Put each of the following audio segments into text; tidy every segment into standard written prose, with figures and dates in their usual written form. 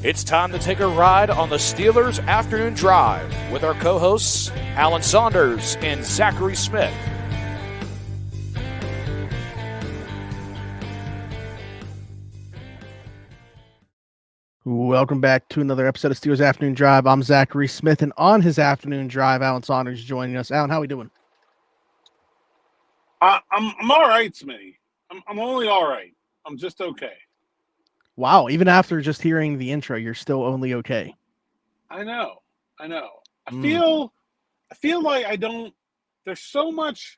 It's time to take a ride on the Steelers Afternoon Drive with our co-hosts, Alan Saunders and Zachary Smith. Welcome back to another episode of Steelers Afternoon Drive. I'm Zachary Smith, and on his afternoon drive, Alan Saunders is joining us. Alan, how are we doing? I'm all right, Smitty. I'm only all right. I'm just okay. Wow, even after just hearing the intro, you're still only okay. I know. I feel like there's so much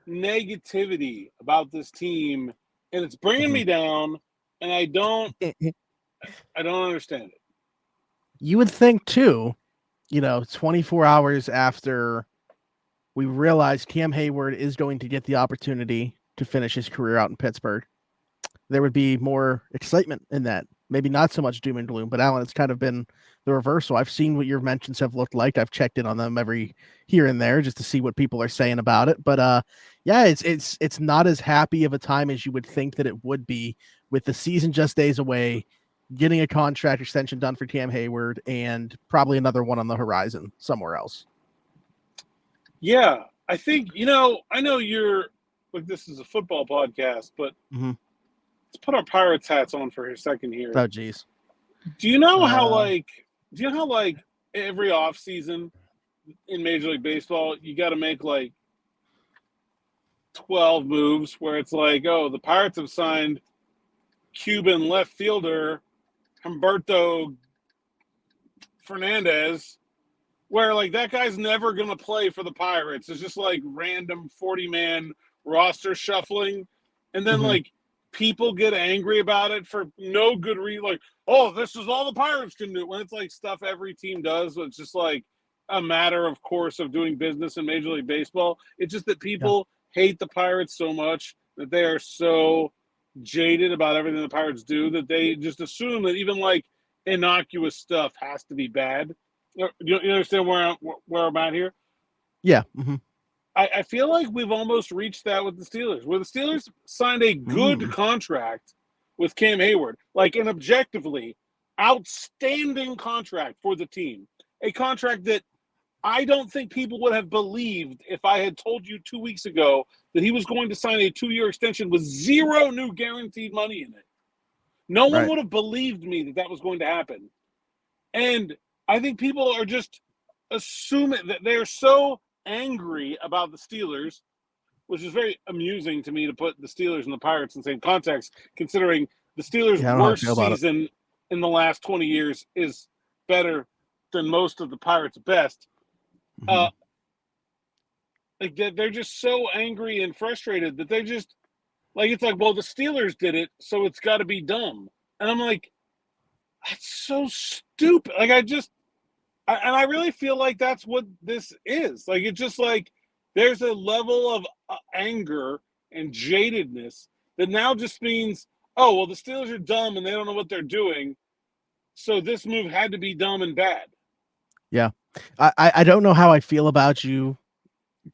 negativity about this team, and it's bringing me down, and I don't understand it. You would think, too, 24 hours after we realized Cam Hayward is going to get the opportunity to finish his career out in Pittsburgh, there would be more excitement in that. Maybe not so much doom and gloom, but Alan, it's kind of been the reversal. I've seen what your mentions have looked like. I've checked in on them every here and there just to see what people are saying about it. But yeah, it's not as happy of a time as you would think that it would be, with the season just days away, getting a contract extension done for Cam Hayward, and probably another one on the horizon somewhere else. Yeah, I think, I know you're like, this is a football podcast, but let's put our Pirates hats on for a second here. Oh, geez. Do you know how every offseason in Major League Baseball, you got to make like 12 moves where it's like, oh, the Pirates have signed Cuban left fielder Humberto Fernandez, where like that guy's never going to play for the Pirates. It's just like random 40-man roster shuffling. And then like people get angry about it for no good reason. Like, oh, this is all the Pirates can do. When it's like stuff every team does. It's just like a matter of course of doing business in Major League Baseball. It's just that people hate the Pirates so much that they are so jaded about everything the Pirates do that they just assume that even like innocuous stuff has to be bad. You understand where I'm at here? Yeah. I feel like we've almost reached that with the Steelers, where the Steelers signed a good contract with Cam Hayward, like an objectively outstanding contract for the team, a contract that I don't think people would have believed if I had told you 2 weeks ago that he was going to sign a 2-year extension with zero new guaranteed money in it. No one would have believed me that was going to happen. And I think people are just assuming that they're so angry about the Steelers, which is very amusing to me to put the Steelers and the Pirates in the same context, considering the Steelers' worst season in the last 20 years is better than most of the Pirates' best. Like they're just so angry and frustrated that they just like, it's like, well, the Steelers did it, so it's got to be dumb. And I'm like, that's so stupid. Like I really feel like that's what this is. Like, it's just like there's a level of anger and jadedness that now just means, oh, well, the Steelers are dumb and they don't know what they're doing, so this move had to be dumb and bad. Yeah. I don't know how I feel about you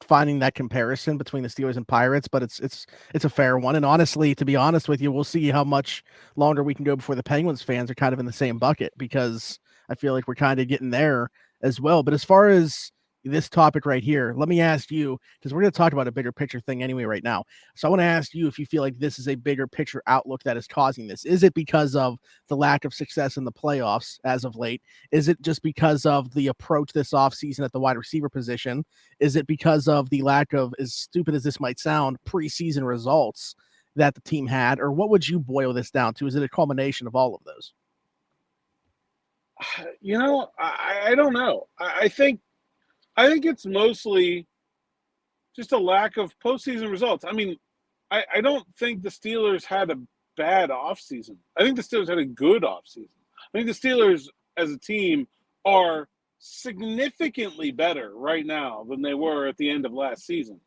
finding that comparison between the Steelers and Pirates, but it's a fair one. And honestly, to be honest with you, we'll see how much longer we can go before the Penguins fans are kind of in the same bucket, because I feel like we're kind of getting there as well. But as far as this topic right here, let me ask you, because we're going to talk about a bigger picture thing anyway right now. So I want to ask you if you feel like this is a bigger picture outlook that is causing this. Is it because of the lack of success in the playoffs as of late? Is it just because of the approach this offseason at the wide receiver position? Is it because of the lack of, as stupid as this might sound, preseason results that the team had? Or what would you boil this down to? Is it a culmination of all of those? I don't know. I think it's mostly just a lack of postseason results. I mean, I don't think the Steelers had a bad offseason. I think the Steelers had a good offseason. I think the Steelers as a team are significantly better right now than they were at the end of last season.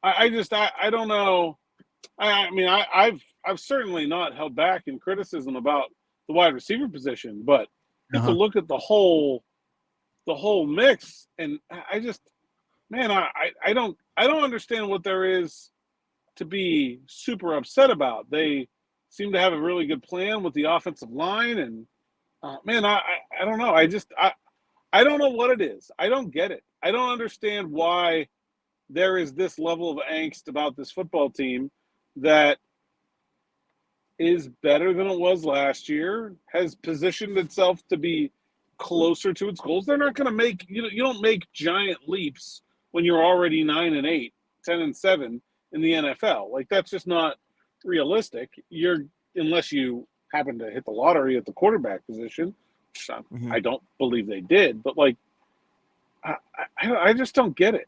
I don't know. I mean, I've certainly not held back in criticism about the wide receiver position, but you have to look at the whole mix, and I don't understand what there is to be super upset about. They seem to have a really good plan with the offensive line, and Man, I don't know. I don't know what it is. I don't get it. I don't understand why there is this level of angst about this football team that is better than it was last year, has positioned itself to be closer to its goals. They're not going to make you don't make giant leaps when you're already 9-8, 10-7 in the NFL. Like that's just not realistic. Unless you happen to hit the lottery at the quarterback position, which I don't believe they did, but like I just don't get it.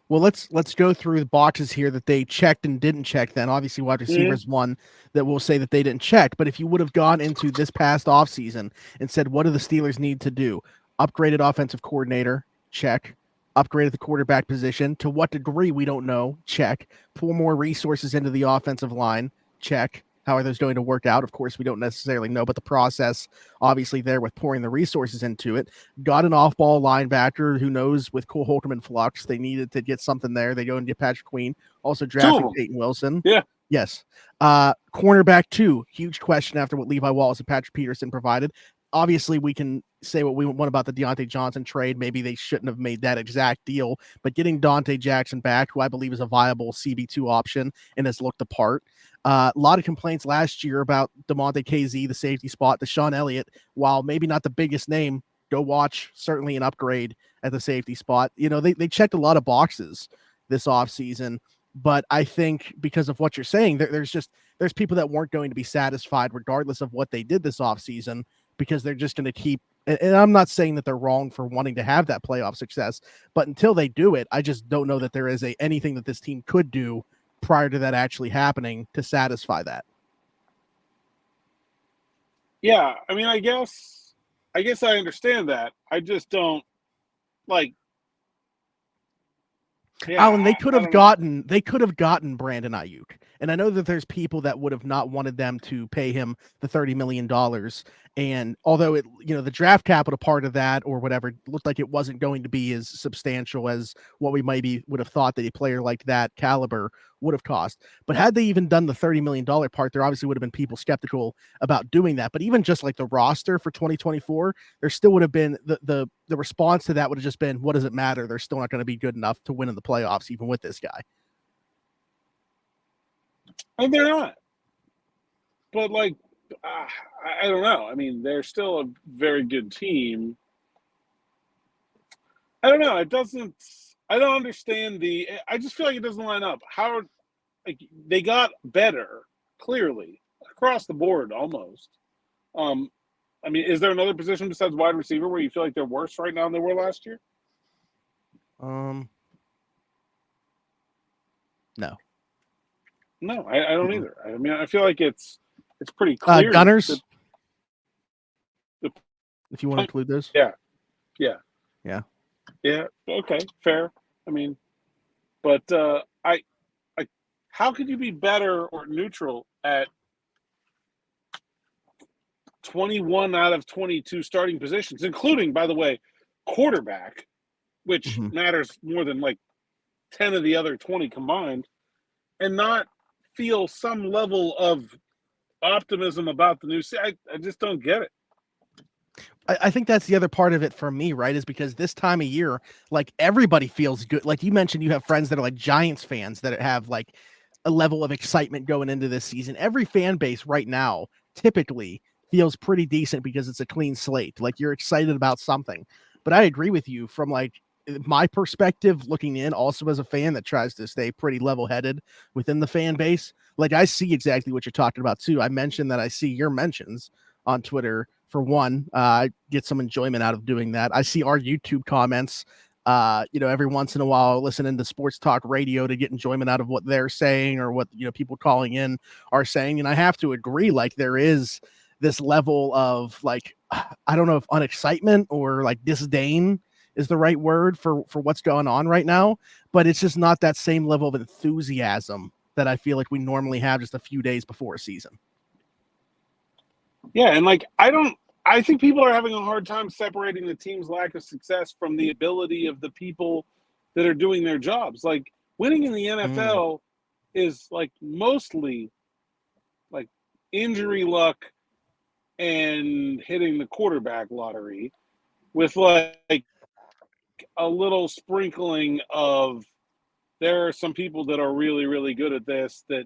Well, let's go through the boxes here that they checked and didn't check. Then obviously wide receivers one that will say that they didn't check. But if you would have gone into this past offseason and said, what do the Steelers need to do? Upgraded offensive coordinator, check. Upgraded the quarterback position. To what degree, we don't know, check. Pour more resources into the offensive line, check. How are those going to work out? Of course, we don't necessarily know, but the process obviously there with pouring the resources into it. Got an off-ball linebacker who knows with Cole Holcomb in flux, they needed to get something there. They go and get Patrick Queen, also drafting Peyton Wilson. Yeah. Yes. Cornerback 2, huge question after what Levi Wallace and Patrick Peterson provided. Obviously, we can say what we want about the Deontay Johnson trade. Maybe they shouldn't have made that exact deal, but getting Dante Jackson back, who I believe is a viable CB2 option and has looked the part. A lot of complaints last year about DeMonte KZ, the safety spot, Deshaun Elliott. While maybe not the biggest name, go watch certainly an upgrade at the safety spot. You know, they checked a lot of boxes this offseason, but I think because of what you're saying, there's people that weren't going to be satisfied regardless of what they did this offseason because they're just going to keep. And I'm not saying that they're wrong for wanting to have that playoff success, but until they do it, I just don't know that there is anything that this team could do prior to that actually happening to satisfy that. Yeah, I mean, I guess I understand that. I just don't like. Yeah, Alan, they could have gotten Brandon Ayuk, and I know that there's people that would have not wanted them to pay him the $30 million. And although the draft capital part of that or whatever looked like it wasn't going to be as substantial as what we maybe would have thought that a player like that caliber would have cost. But had they even done the $30 million part, there obviously would have been people skeptical about doing that. But even just like the roster for 2024, there still would have been the response to that would have just been, what does it matter? They're still not going to be good enough to win in the playoffs, even with this guy. And they're not. But like, I don't know. I mean, they're still a very good team. I don't know. I don't understand I just feel like it doesn't line up. How, like, they got better, clearly, across the board almost. I mean, is there another position besides wide receiver where you feel like they're worse right now than they were last year? No. No, I don't either. I mean, I feel like it's pretty clear. Gunners, if you want to include those. Yeah. Okay, fair. I mean, but how could you be better or neutral at 21 out of 22 starting positions, including, by the way, quarterback, which matters more than like 10 of the other 20 combined, and not feel some level of optimism about the new season? I just don't get it. I think that's the other part of it for me, right? Is because this time of year, like everybody feels good. Like you mentioned, you have friends that are like Giants fans that have like a level of excitement going into this season. Every fan base right now typically feels pretty decent because it's a clean slate. Like you're excited about something. But I agree with you from like my perspective looking in, also as a fan that tries to stay pretty level-headed within the fan base. Like I see exactly what you're talking about too. I mentioned that I see your mentions on Twitter. For one, I get some enjoyment out of doing that. I see our YouTube comments, every once in a while, listening to sports talk radio to get enjoyment out of what they're saying or what, people calling in are saying. And I have to agree, like there is this level of like, I don't know if unexcitement or like disdain is the right word for what's going on right now, but it's just not that same level of enthusiasm that I feel like we normally have just a few days before a season. Yeah, and like I think people are having a hard time separating the team's lack of success from the ability of the people that are doing their jobs. Like winning in the NFL is like mostly like injury luck and hitting the quarterback lottery with like a little sprinkling of there are some people that are really, really good at this that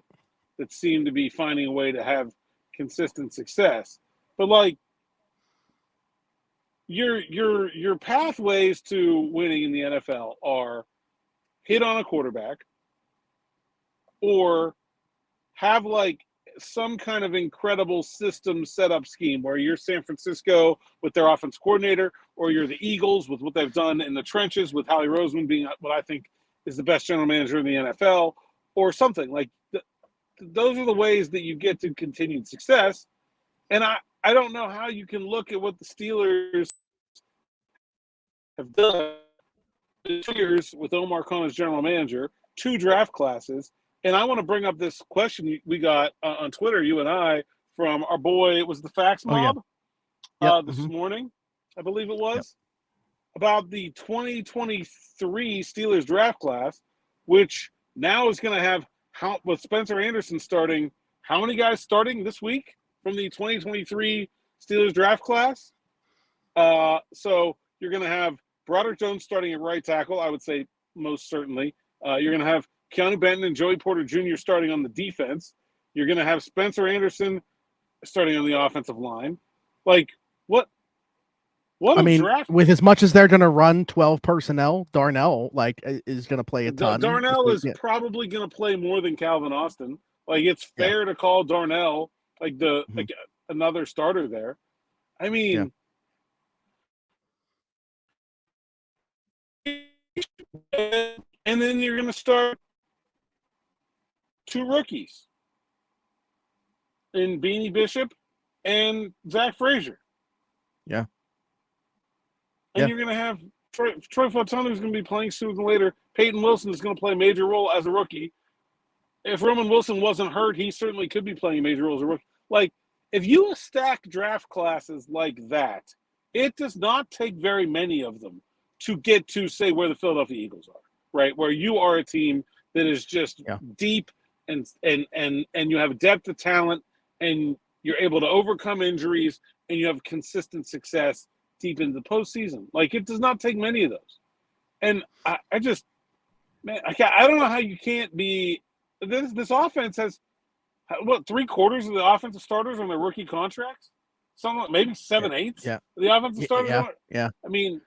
seem to be finding a way to have consistent success. But like your pathways to winning in the NFL are hit on a quarterback or have like some kind of incredible system setup scheme where you're San Francisco with their offense coordinator, or you're the Eagles with what they've done in the trenches with Howie Roseman being what I think is the best general manager in the NFL, or something like those are the ways that you get to continued success. And I don't know how you can look at what the Steelers have done in 2 years with Omar Khan as general manager, 2 draft classes. And I want to bring up this question we got on Twitter, you and I, from our boy, it was the Fax Mob this morning, I believe it was, about the 2023 Steelers draft class, which now is going to have, with Spencer Anderson starting, how many guys starting this week from the 2023 Steelers draft class? So you're going to have Broderick Jones starting at right tackle, I would say most certainly. You're going to have Keanu Benton and Joey Porter Jr. starting on the defense. You're going to have Spencer Anderson starting on the offensive line. Like, what I mean, draft? With as much as they're going to run 12 personnel, Darnell is going to play a ton. Darnell is probably going to play more than Calvin Austin. Like, it's fair to call Darnell like like another starter there. I mean, and then you're going to start 2 rookies in Beanie Bishop and Zach Frazier. Yeah. And you're going to have Troy Fautanu is going to be playing sooner than later. Peyton Wilson is going to play a major role as a rookie. If Roman Wilson wasn't hurt, he certainly could be playing a major role as a rookie. Like, if you stack draft classes like that, it does not take very many of them to get to, say, where the Philadelphia Eagles are, right? Where you are a team that is just deep and you have depth of talent and you're able to overcome injuries and you have consistent success deep into the postseason. Like, it does not take many of those. And I just, man, I don't know how you can't be – this offense has, what, 3/4 of the offensive starters on their rookie contracts? Something maybe 7/8 of the offensive starters. Yeah. I mean,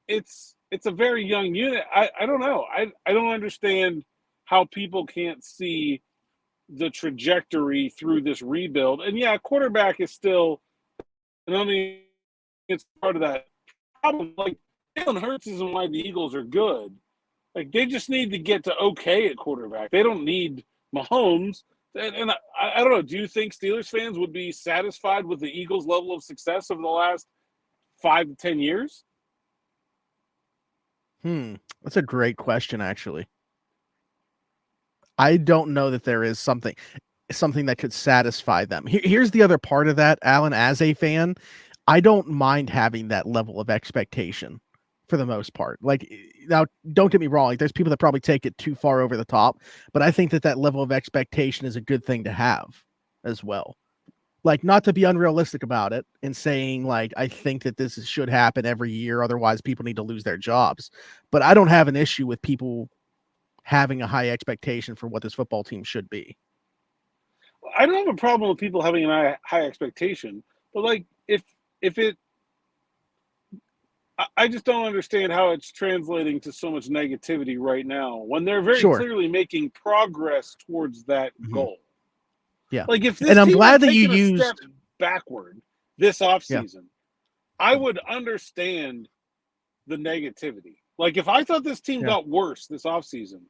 it's a very young unit. I don't know. I don't understand how people can't see the trajectory through this rebuild. And quarterback is still, and I mean, it's part of that problem. Like, Jalen Hurts isn't why the Eagles are good. Like, they just need to get to okay at quarterback. They don't need Mahomes. And I don't know. Do you think Steelers fans would be satisfied with the Eagles' level of success over the last 5 to 10 years? That's a great question, actually. I don't know that there is something that could satisfy them. Here's the other part of that, Alan, as a fan, I don't mind having that level of expectation for the most part. Like, now, don't get me wrong. Like, there's people that probably take it too far over the top, but I think that level of expectation is a good thing to have as well. Like, not to be unrealistic about it and saying, like, I think that this should happen every year. Otherwise, people need to lose their jobs. But I don't have an issue with people having a high expectation for what this football team should be. I don't have a problem with people having a high expectation, but like if it, I just don't understand how it's translating to so much negativity right now when they're very clearly making progress towards that goal. Yeah, like if this and I'm team glad had that you taken a used step backward this offseason, I would understand the negativity. Like if I thought this team got worse this offseason,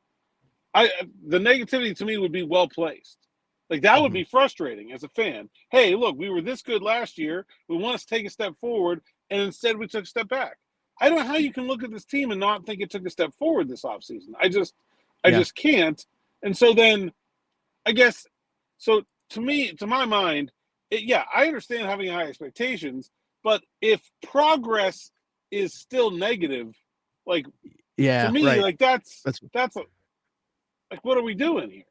the negativity to me would be well placed. Like that would be frustrating as a fan. Hey, look, we were this good last year. We want to take a step forward, and instead we took a step back. I don't know how you can look at this team and not think it took a step forward this offseason. I just can't. And so then, I guess, so to me, to my mind, I understand having high expectations, but if progress is still negative, like to me, like that's like what are we doing here?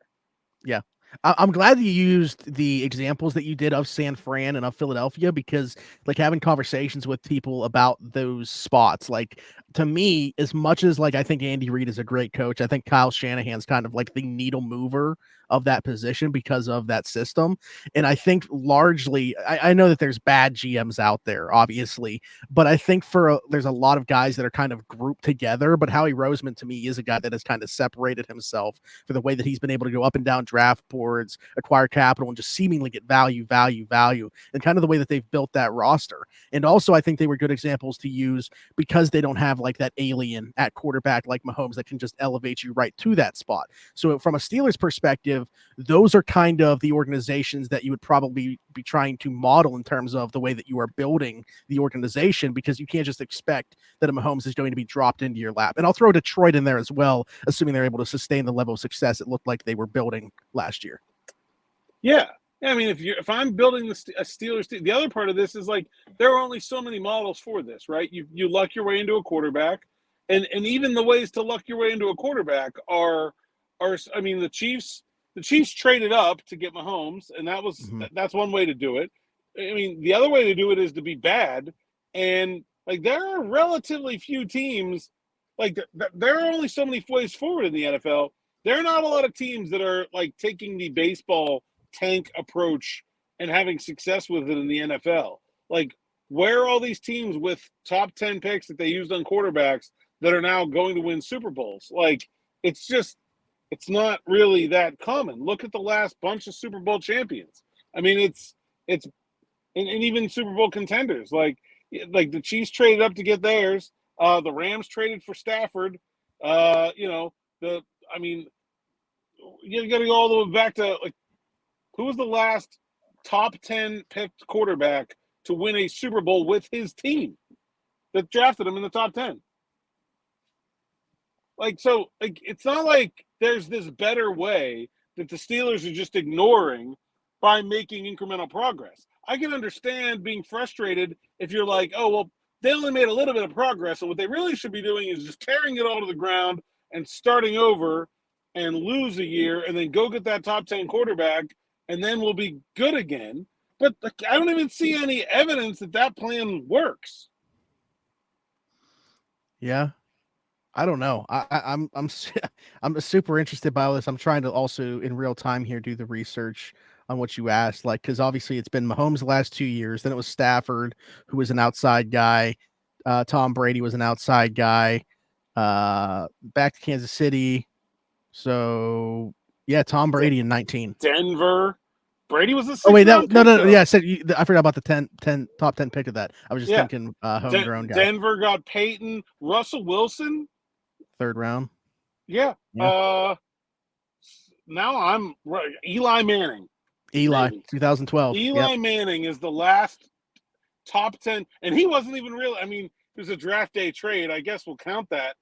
Yeah. I'm glad that you used the examples that you did of San Fran and of Philadelphia, because like having conversations with people about those spots, like to me, as much as like I think Andy Reid is a great coach, I think Kyle Shanahan's kind of like the needle mover of that position because of that system. And I think largely, I know that there's bad GMs out there, obviously, but I think there's a lot of guys that are kind of grouped together. But Howie Roseman to me is a guy that has kind of separated himself for the way that he's been able to go up and down draft boards, acquire capital, and just seemingly get value, and kind of the way that they've built that roster. And also, I think they were good examples to use because they don't have like that alien at quarterback like Mahomes that can just elevate you right to that spot. So from a Steelers perspective, those are kind of the organizations that you would probably be trying to model in terms of the way that you are building the organization, because you can't just expect that a Mahomes is going to be dropped into your lap. And I'll throw Detroit in there as well, assuming they're able to sustain the level of success it looked like they were building last year. Yeah. I mean, if I'm building a Steelers team, the other part of this is like there are only so many models for this, right? You luck your way into a quarterback, and even the ways to luck your way into a quarterback are I mean, the Chiefs traded up to get Mahomes, and that's one way to do it. I mean, the other way to do it is to be bad, and like there are relatively few teams, like there are only so many ways forward in the NFL. There are not a lot of teams that are like taking the baseball tank approach and having success with it in the NFL. Like, where are all these teams with top 10 picks that they used on quarterbacks that are now going to win Super Bowls? Like, it's not really that common. Look at the last bunch of Super Bowl champions. I mean, it's and even Super Bowl contenders. Like the Chiefs traded up to get theirs. The Rams traded for Stafford. You got to go all the way back to like, who was the last top 10 picked quarterback to win a Super Bowl with his team that drafted him in the top 10? Like, so, like, it's not like there's this better way that the Steelers are just ignoring by making incremental progress. I can understand being frustrated if you're like, oh, well, they only made a little bit of progress, and what they really should be doing is just carrying it all to the ground and starting over and lose a year and then go get that top 10 quarterback, and then we'll be good again. But like, I don't even see any evidence that plan works. Yeah. I don't know. I'm super interested by all this. I'm trying to also in real time here do the research on what you asked, like, because obviously it's been Mahomes the last 2 years. Then it was Stafford, who was an outside guy. Tom Brady was an outside guy. Back to Kansas City. So yeah, Tom Brady in 19. Denver. Brady was a 6th Oh wait, no. Yeah, I said I forgot about the top 10 pick of that. I was just thinking homegrown guy. Denver got Peyton. Russell Wilson, 3rd round. Yeah. Now I'm right. Eli Manning. 2012. Eli Manning is the last top 10, and he wasn't even real. I mean, it was a draft day trade. I guess we'll count that.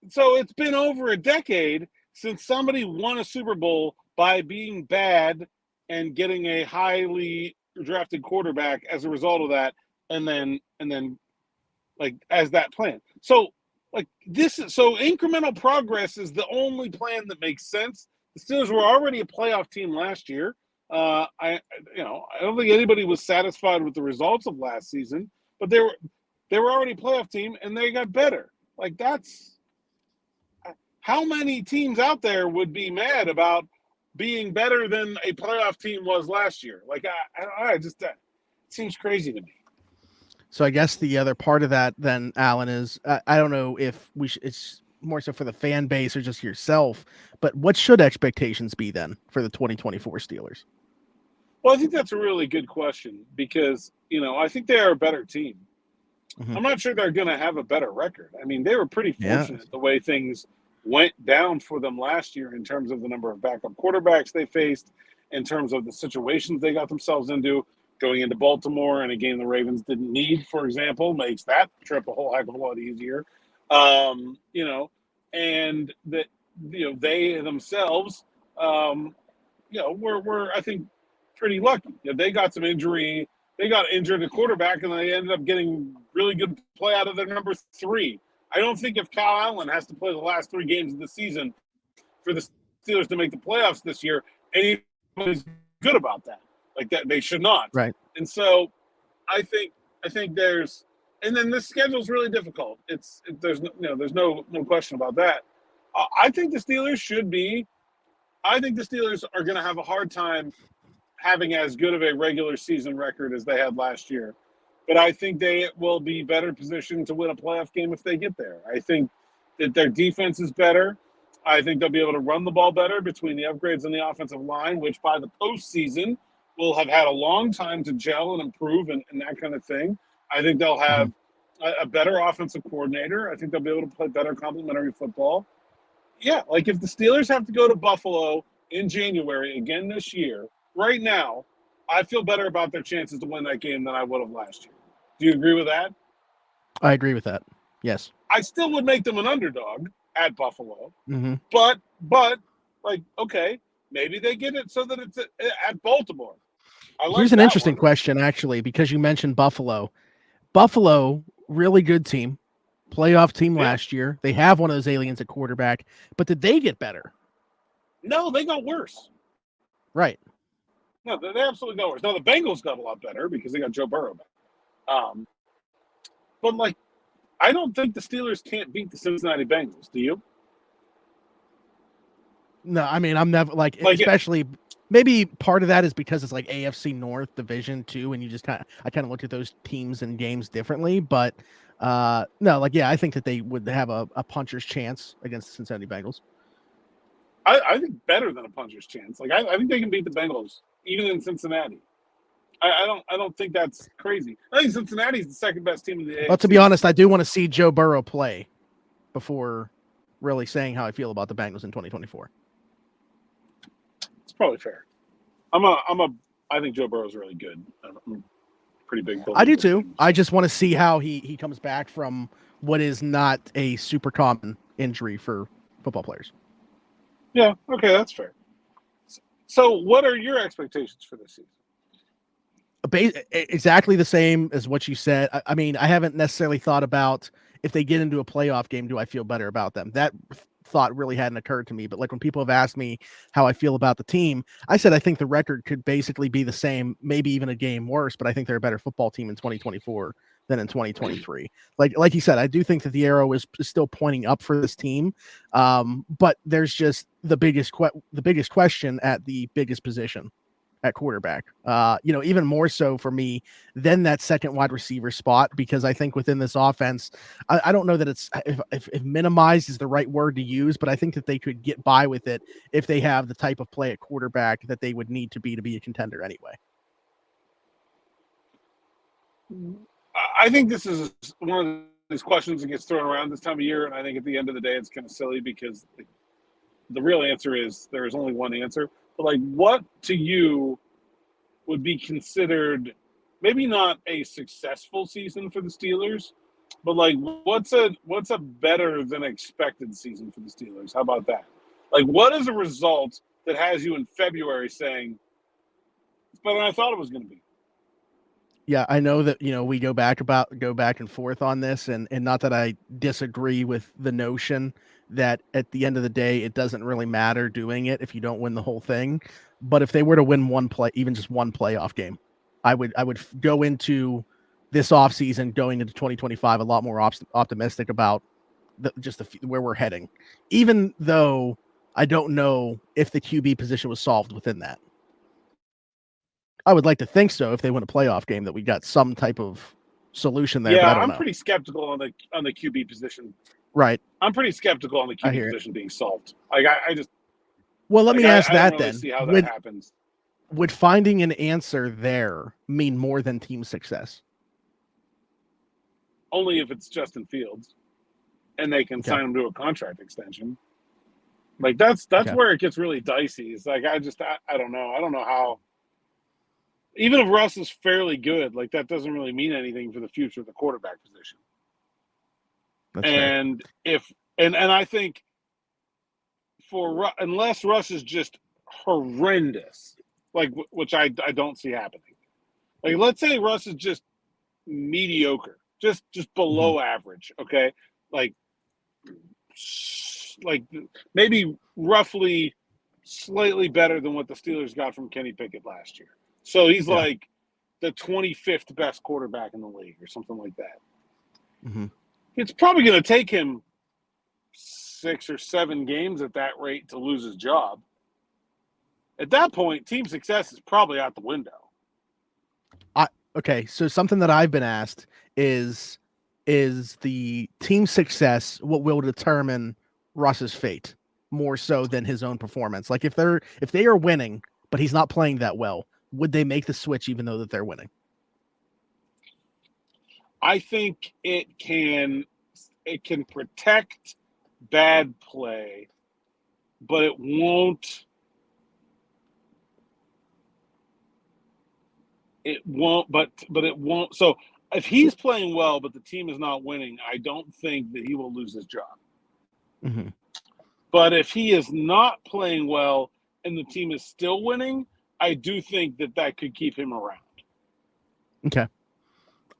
So it's been over a decade since somebody won a Super Bowl by being bad and getting a highly drafted quarterback as a result of that, and then like as that plan. So like so incremental progress is the only plan that makes sense. The Steelers were already a playoff team last year. I don't think anybody was satisfied with the results of last season, but they were already a playoff team and they got better. Like, that's how many teams out there would be mad about being better than a playoff team was last year? Like, I just that seems crazy to me. So I guess the other part of that then, Alan, is I don't know if it's more so for the fan base or just yourself, but what should expectations be then for the 2024 Steelers? Well, I think that's a really good question because, I think they are a better team. I'm not sure they're going to have a better record. I mean, they were pretty fortunate the way things went down for them last year in terms of the number of backup quarterbacks they faced, in terms of the situations they got themselves into. Going into Baltimore in a game the Ravens didn't need, for example, makes that trip a whole heck of a lot easier. And that, they themselves, were I think pretty lucky. They got some injury. They got injured at quarterback, and they ended up getting really good play out of their number 3. I don't think if Kyle Allen has to play the last 3 games of the season for the Steelers to make the playoffs this year. Anybody's good about that. Like that, they should not. Right. And so, I think there's, and then this schedule is really difficult. There's no question about that. I think the Steelers should be. I think the Steelers are going to have a hard time having as good of a regular season record as they had last year. But I think they will be better positioned to win a playoff game if they get there. I think that their defense is better. I think they'll be able to run the ball better between the upgrades on the offensive line, which by the postseason will have had a long time to gel and improve and that kind of thing. I think they'll have a better offensive coordinator. I think they'll be able to play better complementary football. Yeah, like if the Steelers have to go to Buffalo in January again this year, right now, I feel better about their chances to win that game than I would have last year. Do you agree with that? I agree with that. Yes. I still would make them an underdog at Buffalo. Mm-hmm. But like, okay, maybe they get it so that it's at Baltimore. Here's an interesting question, actually, because you mentioned Buffalo. Buffalo, really good team. Playoff team last year. They have one of those aliens at quarterback. But did they get better? No, they got worse. Right. No, they absolutely got worse. Now, the Bengals got a lot better because they got Joe Burrow back. But, like, I don't think the Steelers can't beat the Cincinnati Bengals. Do you? No, I mean, I'm never, like especially maybe part of that is because it's like AFC North division too, and you just I kind of looked at those teams and games differently. But no, like, yeah, I think that they would have a puncher's chance against the Cincinnati Bengals. I think better than a puncher's chance. Like, I think they can beat the Bengals even in Cincinnati. I don't think that's crazy. I think Cincinnati's the second best team in the AFC. Well, to be honest, I do want to see Joe Burrow play before really saying how I feel about the Bengals in 2024. It's probably fair. I think Joe Burrow's really good. I'm pretty big. I do too. I just want to see how he comes back from what is not a super common injury for football players. Yeah, okay, that's fair. So what are your expectations for this season? Exactly the same as what you said. I mean, I haven't necessarily thought about if they get into a playoff game, do I feel better about them? That thought really hadn't occurred to me. But like when people have asked me how I feel about the team, I said I think the record could basically be the same, maybe even a game worse, but I think they're a better football team in 2024 than in 2023. Like you said, I do think that the arrow is still pointing up for this team. But there's just the biggest question at the biggest position at quarterback, even more so for me than that second wide receiver spot, because I think within this offense, I don't know that it's if minimized is the right word to use, but I think that they could get by with it if they have the type of play at quarterback that they would need to be a contender anyway. I think this is one of these questions that gets thrown around this time of year, and I think at the end of the day, it's kind of silly because the real answer is there is only one answer. But like, what to you would be considered maybe not a successful season for the Steelers, but like, what's a better than expected season for the Steelers? How about that? Like, what is a result that has you in February saying it's better than I thought it was going to be? Yeah, I know that, we go back and forth on this, and not that I disagree with the notion that at the end of the day, it doesn't really matter doing it if you don't win the whole thing. But if they were to win even just one playoff game, I would go into this offseason, going into 2025, a lot more optimistic about where we're heading, even though I don't know if the QB position was solved within that. I would like to think so if they win a playoff game, that we got some type of solution there. Yeah, but I'm pretty skeptical on the QB position. Right. I'm pretty skeptical on the QB position being solved. Like I just. Well, let me ask that then. See how that happens. Would finding an answer there mean more than team success? Only if it's Justin Fields, and they can sign him to a contract extension. Like that's where it gets really dicey. It's like I don't know. I don't know how. Even if Russ is fairly good, like that doesn't really mean anything for the future of the quarterback position. That's and fair. And I think unless Russ is just horrendous, like which I don't see happening. Like let's say Russ is just mediocre, just below average, okay? Like maybe roughly slightly better than what the Steelers got from Kenny Pickett last year. So he's like the 25th best quarterback in the league or something like that. Mm-hmm. It's probably going to take him 6 or 7 games at that rate to lose his job. At that point, team success is probably out the window. Okay, so something that I've been asked is the team success what will determine Russ's fate more so than his own performance? Like if they are winning, but he's not playing that well, would they make the switch even though that they're winning? I think it can protect bad play, but it won't. But it won't. So if he's playing well, but the team is not winning, I don't think that he will lose his job. Mm-hmm. But if he is not playing well and the team is still winning, I do think that could keep him around. Okay.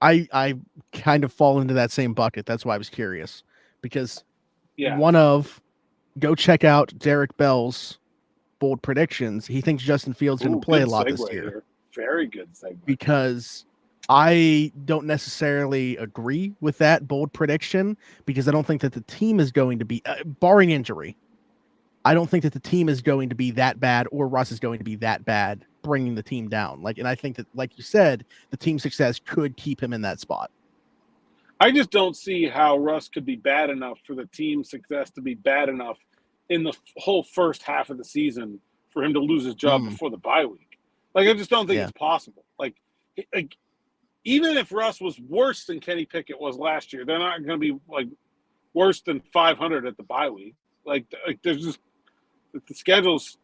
I kind of fall into that same bucket. That's why I was curious. Because go check out Derek Bell's bold predictions. He thinks Justin Fields going to play a lot this year. Here. Very good segue. Because I don't necessarily agree with that bold prediction because I don't think that the team is going to be, barring injury, I don't think that the team is going to be that bad or Russ is going to be that bad bringing the team down. And I think that, like you said, the team success could keep him in that spot. I just don't see how Russ could be bad enough for the team success to be bad enough in the whole first half of the season for him to lose his job before the bye week. I just don't think it's possible. Even if Russ was worse than Kenny Pickett was last year, they're not going to be worse than 500 at the bye week. There's just the schedule's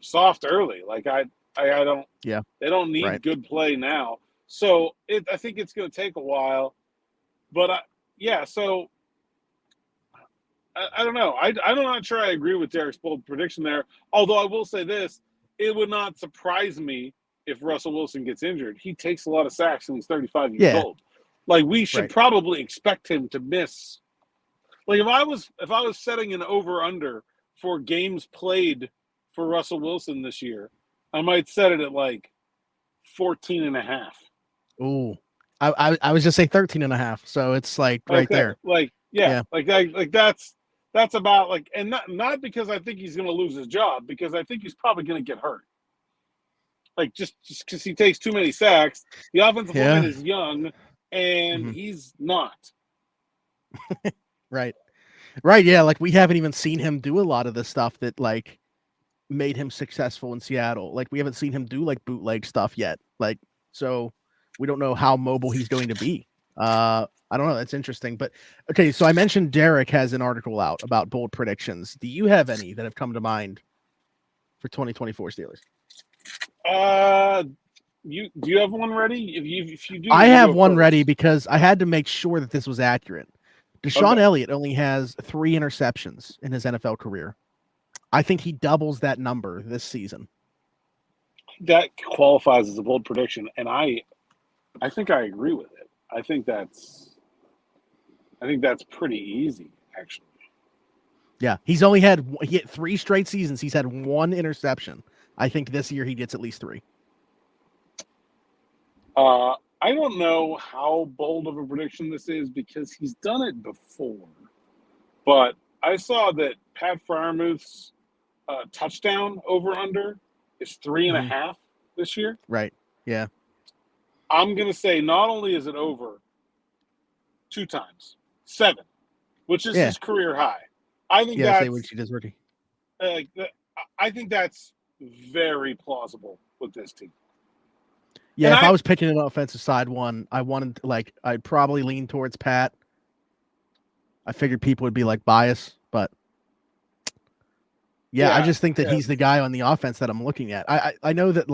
soft early. I don't. Yeah. They don't need good play now. So I think it's going to take a while. But so I don't know. I'm not sure I agree with Derek's bold prediction there. Although I will say this. It would not surprise me if Russell Wilson gets injured. He takes a lot of sacks and he's 35 years old. We should probably expect him to miss. If I was setting an over-under for games played for Russell Wilson this year, I might set it at 14.5. Ooh. I was just say 13.5. So it's right there. That's about and not because I think he's going to lose his job, because I think he's probably going to get hurt. Just because he takes too many sacks. The offensive line is young, and he's not. Right. Yeah. We haven't even seen him do a lot of the stuff that made him successful in Seattle. We haven't seen him do bootleg stuff yet. So we don't know how mobile he's going to be. I don't know. That's interesting. But okay, so I mentioned Derek has an article out about bold predictions. Do you have any that have come to mind for 2024 Steelers? Do you have one ready? If you do, I have one ready because I had to make sure that this was accurate. Deshaun Elliott only has 3 interceptions in his NFL career. I think he doubles that number this season. That qualifies as a bold prediction, and I think I agree with it. I think that's pretty easy, actually. Yeah, he had 3 straight seasons. He's had 1 interception. I think this year he gets at least 3. I don't know how bold of a prediction this is because he's done it before. But I saw that Pat Freiermuth's touchdown over-under is 3.5 this year. Right, yeah. I'm going to say not only is it over 2 times, 7, which is his career high. I think that's what she does rookie. I think that's very plausible with this team. Yeah, and if I was picking an offensive side one, I'd probably lean towards Pat. I figured people would be bias, but I just think that he's the guy on the offense that I'm looking at. I know that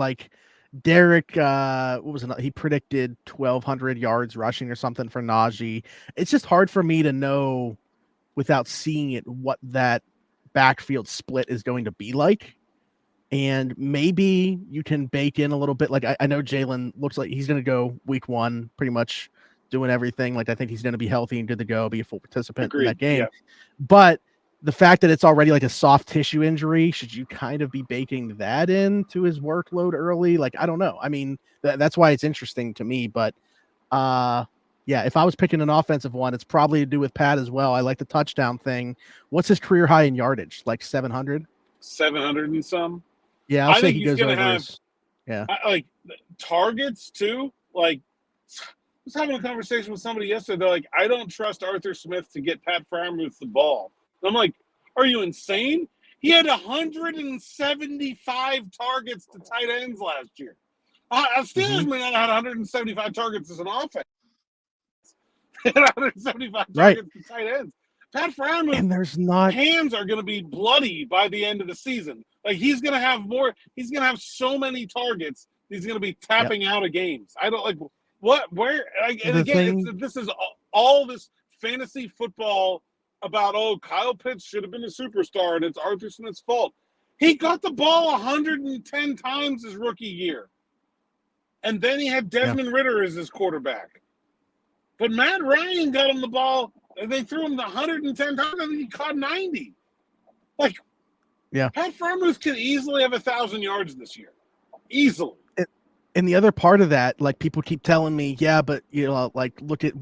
Derek, what was it? He predicted 1,200 yards rushing or something for Najee. It's just hard for me to know without seeing it what that backfield split is going to be like. And maybe you can bake in a little bit. I know Jaylen looks like he's going to go week 1, pretty much doing everything. I think he's going to be healthy and good to go, be a full participant in that game. Yeah. But the fact that it's already like a soft tissue injury, should you kind of be baking that into his workload early? Like, I don't know. I mean, that's why it's interesting to me. But yeah, if I was picking an offensive one, it's probably to do with Pat as well. I like the touchdown thing. What's his career high in yardage? Like 700? 700 and some. Yeah, I'll I say think he he's goes going to over have his, yeah. like targets too. Like, I was having a conversation with somebody yesterday. They're like, I don't trust Arthur Smith to get Pat Freiermuth the ball. And I'm like, are you insane? He had 175 targets to tight ends last year. Steelers may not have had 175 targets as an offense. They had 175 targets to tight ends. Pat Freiermuth's hands are going to be bloody by the end of the season. Like, he's going to have more. He's going to have so many targets. He's going to be tapping out of games. I don't like what, where, like, and again, this is all this fantasy football about, oh, Kyle Pitts should have been a superstar and it's Arthur Smith's fault. He got the ball 110 times his rookie year. And then he had Desmond Ridder as his quarterback. But Matt Ryan got him the ball, and they threw him the 110 times, and he caught 90. Like, Pat Freiermuth can easily have 1,000 yards this year. Easily. And the other part of that, like, people keep telling me, yeah, but, you know, like, look at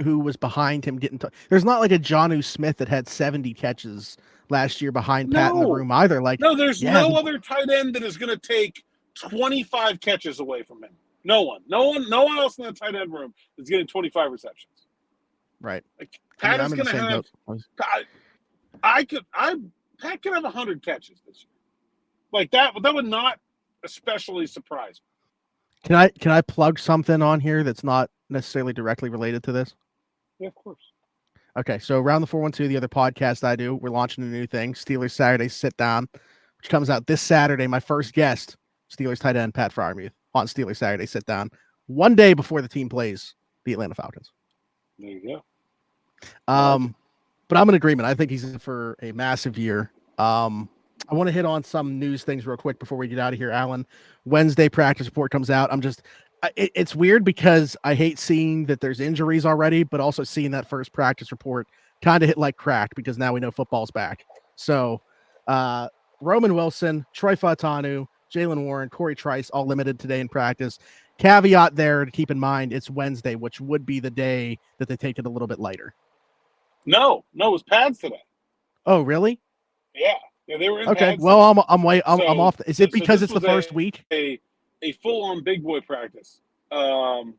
who was behind him getting there's not like a Jonnu Smith that had 70 catches last year behind Pat in the room either. Like, no, there's no other tight end that is going to take 25 catches away from him. No one else in the tight end room is getting 25 receptions. Right. Like, Pat is going to have. Pat could have 100 catches this year. Like that would not especially surprise me. Can I plug something on here that's not necessarily directly related to this? Yeah, of course. Okay, so Around the 412, the other podcast I do, we're launching a new thing, Steelers Saturday Sit Down, which comes out this Saturday. My first guest, Steelers tight end Pat Freiermuth, on Steelers Saturday Sit Down, one day before the team plays the Atlanta Falcons. There you go. But I'm in agreement. I think he's in for a massive year. I want to hit on some news things real quick before we get out of here, Alan. Wednesday practice report comes out. It's weird because I hate seeing that there's injuries already, but also seeing that first practice report kind of hit like crack because now we know football's back. So Roman Wilson, Troy Fautanu, Jaylen Warren, Cory Trice, all limited today in practice. Caveat there to keep in mind, it's Wednesday, which would be the day that they take it a little bit lighter. No, it was pads today. Oh, really? Yeah, they were in okay. pads. Well, I'm off. Is it because it's the first week? A full-on big boy practice. And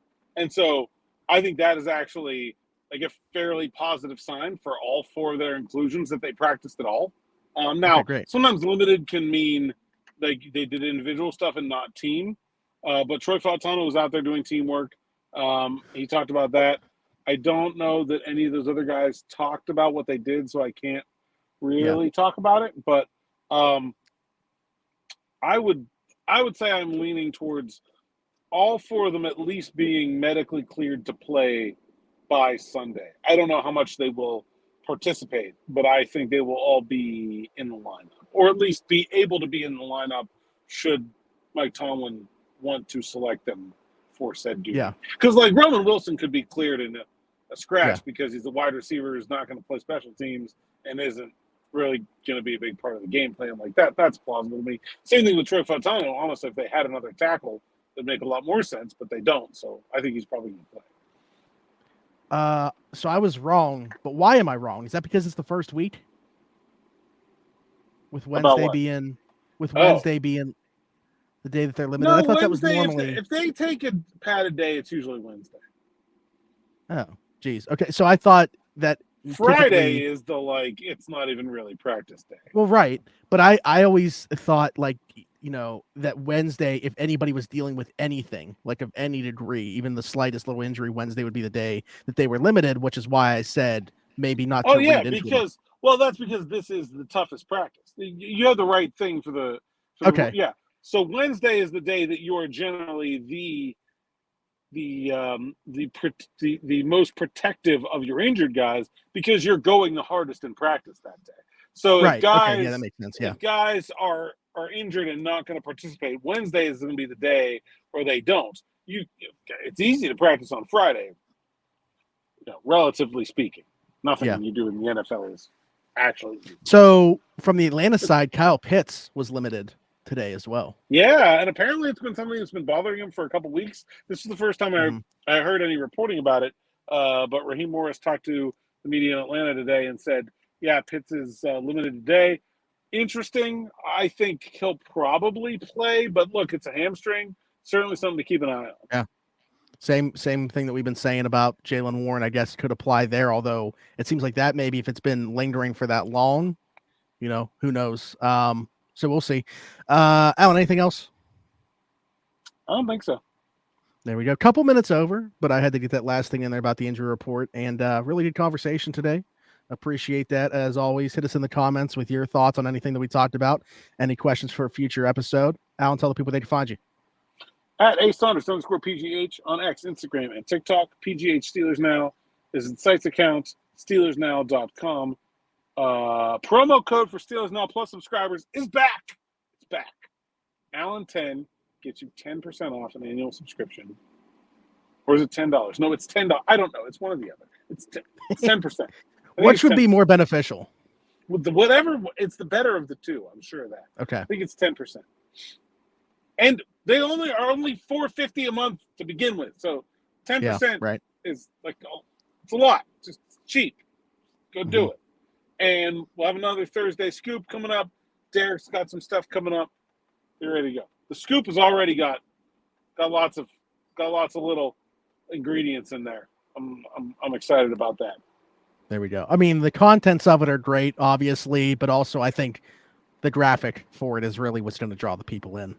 so I think that is actually like a fairly positive sign for all four of their inclusions that they practiced at all. Now, sometimes limited can mean they did individual stuff and not team. But Troy Fautanu was out there doing teamwork. He talked about that. I don't know that any of those other guys talked about what they did, so I can't really talk about it. But I would say I'm leaning towards all four of them at least being medically cleared to play by Sunday. I don't know how much they will participate, but I think they will all be in the lineup, or at least be able to be in the lineup should Mike Tomlin want to select them for said duty. Yeah. Because, like, Roman Wilson could be cleared in a scratch because he's a wide receiver who's not going to play special teams and isn't really going to be a big part of the game plan like that. That's plausible to me. Same thing with Troy Fautanu. Honestly, if they had another tackle, it'd make a lot more sense, but they don't. So I think he's probably going to play. So I was wrong, but why am I wrong? Is that because it's the first week? With Wednesday being the day that they're limited. No, I thought Wednesday, that was normally if they take a padded day, it's usually Wednesday. Oh, geez. Okay, so I thought that Friday is it's not even really practice day. Well, right, but I always thought that Wednesday, if anybody was dealing with anything like of any degree, even the slightest little injury, Wednesday would be the day that they were limited, which is why I said maybe not. Oh yeah, because that's because this is the toughest practice. You have the right thing for the yeah. So Wednesday is the day that you are generally the most protective of your injured guys because you're going the hardest in practice that day. So if guys, that makes sense. Yeah. If guys are injured and not going to participate, Wednesday is going to be the day where they don't. It's easy to practice on Friday, relatively speaking. Nothing you do in the NFL is actually. So from the Atlanta side, Kyle Pitts was limited today as well. Yeah, and apparently it's been something that's been bothering him for a couple weeks. This is the first time I heard any reporting about it. But Raheem Morris talked to the media in Atlanta today and said, yeah, Pitts is limited today. Interesting. I think he'll probably play, but look, it's a hamstring. Certainly something to keep an eye on. Yeah. Same thing that we've been saying about Jaylen Warren, I guess, could apply there, although it seems like that maybe if it's been lingering for that long, who knows? So we'll see. Alan, anything else? I don't think so. There we go. Couple minutes over, but I had to get that last thing in there about the injury report, and really good conversation today. Appreciate that. As always, hit us in the comments with your thoughts on anything that we talked about. Any questions for a future episode? Alan, tell the people they can find you. At @Saunders_PGH on X, Instagram, and TikTok. PGH Steelers Now is the site's account, SteelersNow.com. Promo code for Steelers Now Plus subscribers is back. It's back. Allen10 gets you 10% off an annual subscription. Or is it $10? No, it's $10. I don't know. It's one or the other. It's 10%. Which would be more beneficial? Whatever. It's the better of the two. I'm sure of that. Okay. I think it's 10%. And they are only $4.50 a month to begin with. So 10% is like, it's a lot. Just cheap. Go do it. And we'll have another Thursday scoop coming up. Derek's got some stuff coming up. You're ready to go. The scoop has already got lots of little ingredients in there. I'm excited about that. There we go. I mean, the contents of it are great, obviously, but also I think the graphic for it is really what's going to draw the people in.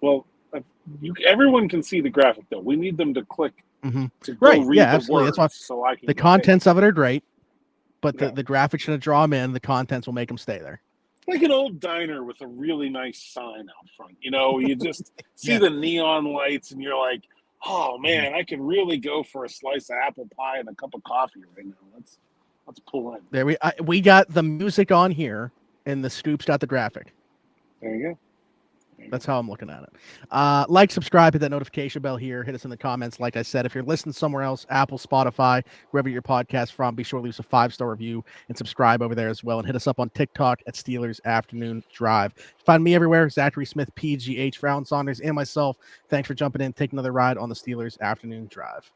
Well, everyone can see the graphic, though. We need them to click to go read the absolutely. words. That's why so I can the contents of it are great, but the graphics going to draw them in. The contents will make them stay there. Like an old diner with a really nice sign out front. You just see the neon lights, and you're like, oh, man, I can really go for a slice of apple pie and a cup of coffee right now. Let's pull in. There we got the music on here, and the scoop's got the graphic. There you go. That's how I'm looking at it. Like, subscribe, hit that notification bell here. Hit us in the comments. Like I said, if you're listening somewhere else, Apple, Spotify, wherever your podcast from, be sure to leave us a 5-star review and subscribe over there as well. And hit us up on TikTok at Steelers Afternoon Drive. Find me everywhere, Zachary Smith, PGH, for Alan Saunders and myself. Thanks for jumping in. Take another ride on the Steelers Afternoon Drive.